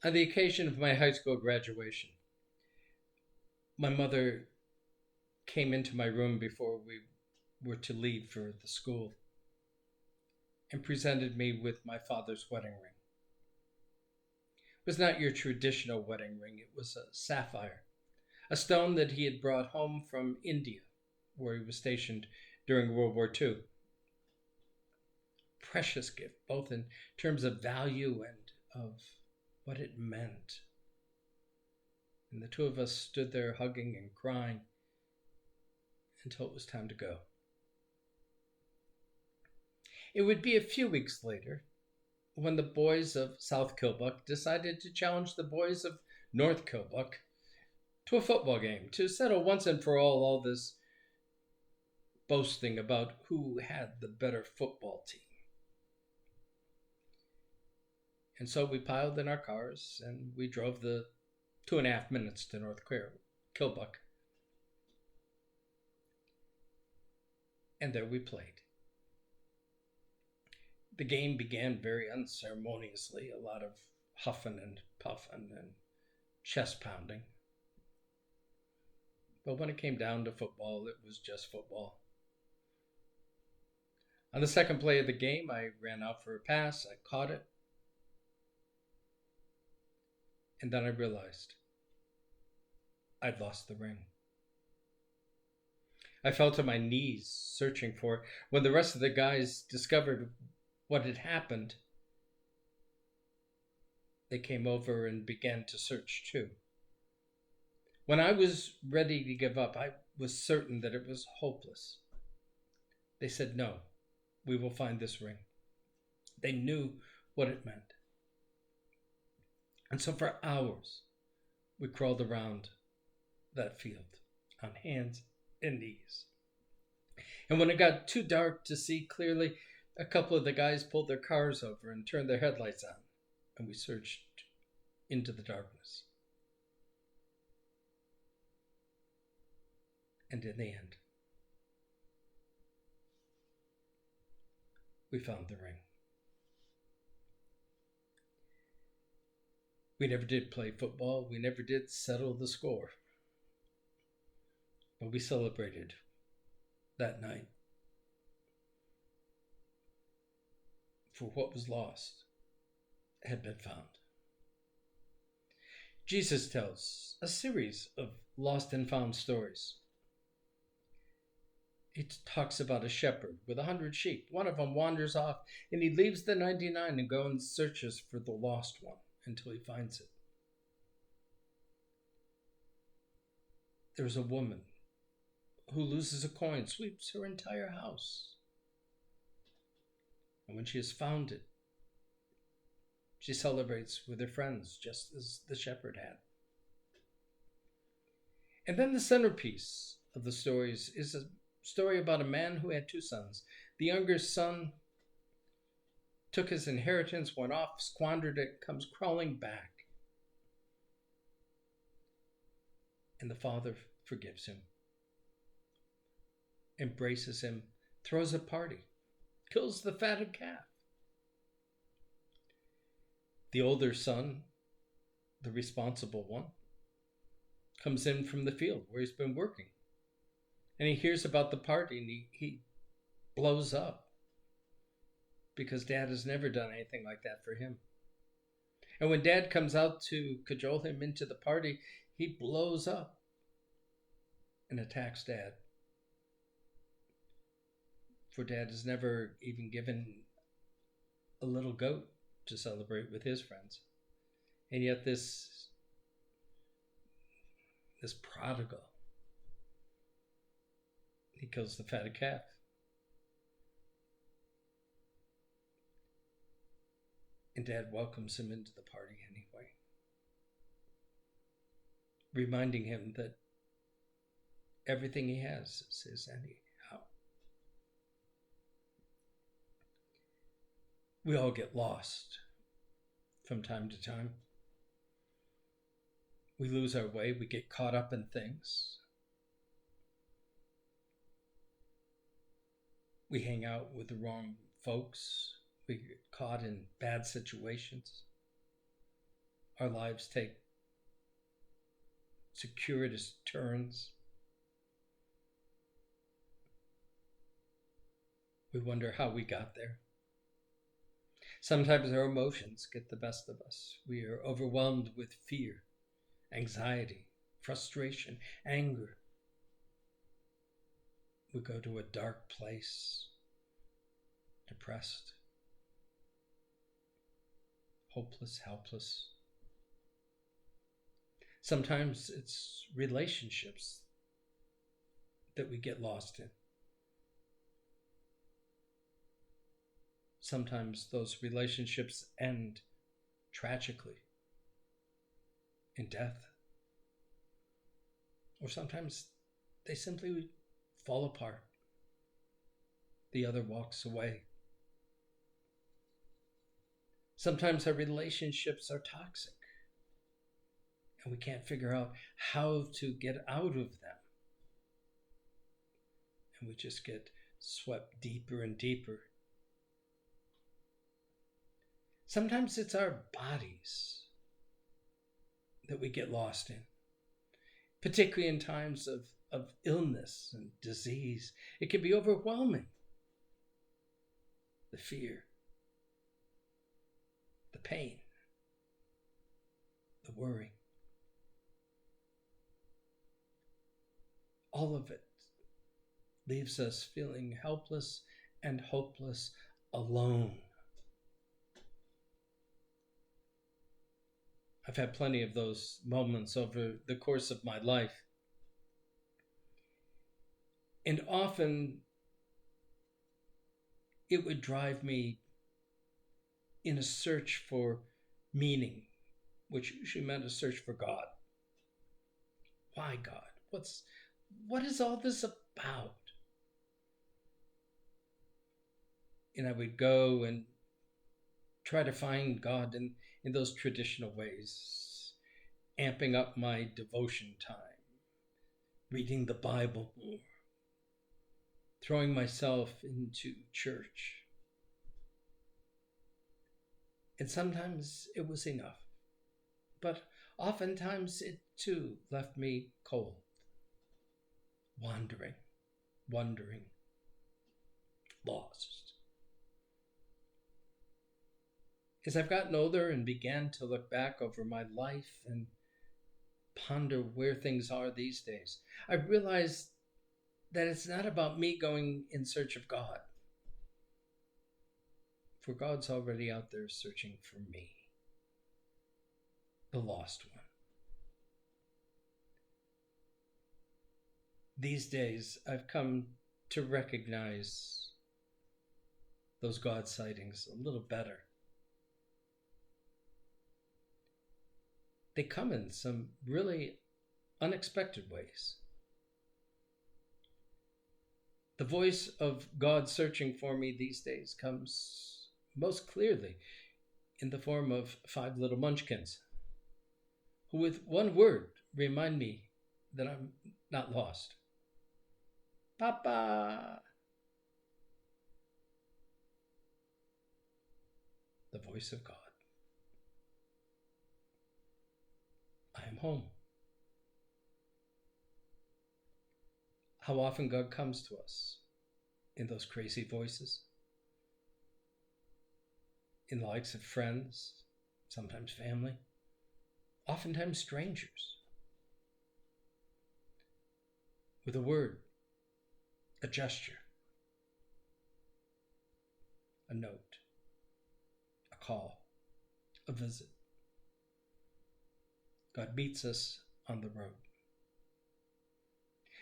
On the occasion of my high school graduation, my mother came into my room before we were to leave for the school and presented me with my father's wedding ring. It was not your traditional wedding ring, it was a sapphire, a stone that he had brought home from India, where he was stationed during World War II. Precious gift, both in terms of value and of what it meant. And the two of us stood there hugging and crying until it was time to go. It would be a few weeks later when the boys of South Kilbuck decided to challenge the boys of North Kilbuck to a football game to settle once and for all this boasting about who had the better football team. And so we piled in our cars and we drove the 2.5 minutes to North Kilbuck. And there we played. The game began very unceremoniously, a lot of huffing and puffing and chest pounding. But when it came down to football, it was just football. On the second play of the game, I ran out for a pass, I caught it, and then I realized I'd lost the ring. I fell to my knees searching for it. When the rest of the guys discovered what had happened, they came over and began to search too. When I was ready to give up, I was certain that it was hopeless. They said, "No, we will find this ring." They knew what it meant. And so for hours, we crawled around that field on hands and knees. And when it got too dark to see clearly, a couple of the guys pulled their cars over and turned their headlights on, and we searched into the darkness. And in the end, we found the ring. We never did play football. We never did settle the score. But we celebrated that night for what was lost had been found. Jesus tells a series of lost and found stories. He talks about a shepherd with 100 sheep. One of them wanders off, and he leaves the 99 and goes and searches for the lost one until he finds it. There's a woman who loses a coin, sweeps her entire house. And when she has found it, she celebrates with her friends, just as the shepherd had. And then the centerpiece of the stories is a story about a man who had 2 sons. The younger son took his inheritance, went off, squandered it, comes crawling back. And the father forgives him, embraces him, throws a party, kills the fatted calf. The older son, the responsible one, comes in from the field where he's been working. And he hears about the party and he blows up because dad has never done anything like that for him. And when dad comes out to cajole him into the party, he blows up and attacks dad. For dad has never even given a little goat to celebrate with his friends. And yet this prodigal, he kills the fatted calf. And dad welcomes him into the party anyway, reminding him that everything he has is his anyhow. We all get lost from time to time. We lose our way. We get caught up in things. We hang out with the wrong folks. We get caught in bad situations. our lives take circuitous turns. We wonder how we got there. Sometimes our emotions get the best of us. We are overwhelmed with fear, anxiety, frustration, anger. We go to a dark place, depressed, hopeless, helpless. Sometimes it's relationships that we get lost in. Sometimes those relationships end tragically in death. Or sometimes they simply fall apart. The other walks away. Sometimes our relationships are toxic and we can't figure out how to get out of them. And we just get swept deeper and deeper. Sometimes it's our bodies that we get lost in, particularly in times of illness and disease. It can be overwhelming. The fear, the pain, the worry. All of it leaves us feeling helpless and hopeless, alone. I've had plenty of those moments over the course of my life. And often it would drive me in a search for meaning, which usually meant a search for God. Why God? What is all this about? And I would go and try to find God in those traditional ways, amping up my devotion time, reading the Bible more, throwing myself into church. And sometimes it was enough, but oftentimes it too left me cold, wondering, lost. As I've gotten older and began to look back over my life and ponder where things are these days, I realized that it's not about me going in search of God. For God's already out there searching for me, the lost one. These days, I've come to recognize those God sightings a little better. They come in some really unexpected ways. The voice of God searching for me these days comes most clearly in the form of 5 little munchkins, who with one word remind me that I'm not lost. Papa! The voice of God. I am home. How often God comes to us in those crazy voices, in the likes of friends, sometimes family, oftentimes strangers, with a word, a gesture, a note, a call, a visit. God meets us on the road.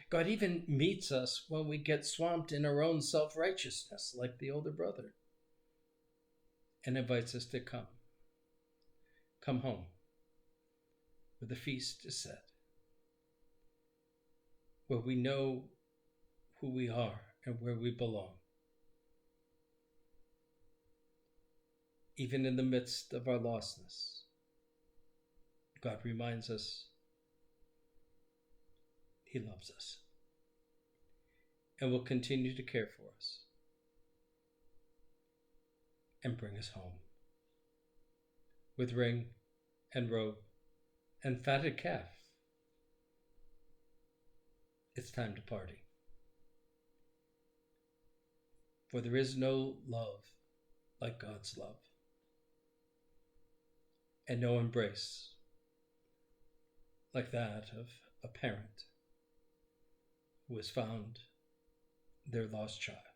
God even meets us when we get swamped in our own self-righteousness, like the older brother, and invites us to come. Come home, where the feast is set, where we know who we are and where we belong. Even in the midst of our lostness, God reminds us He loves us and will continue to care for us and bring us home with ring and robe and fatted calf. It's time to party. For there is no love like God's love, and no embrace like that of a parent who has found their lost child.